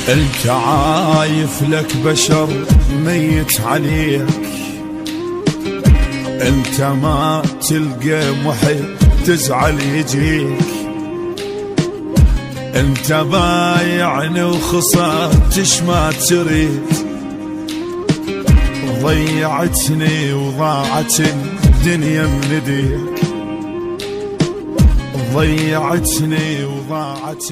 انت عايف لك بشر ميت عليك، انت ما تلقى محب تزعل يجيك، انت بايعني وخسرتش ما تريد، ضيعتني وضاعت الدنيا من ايديك، ضيعتني وضاعت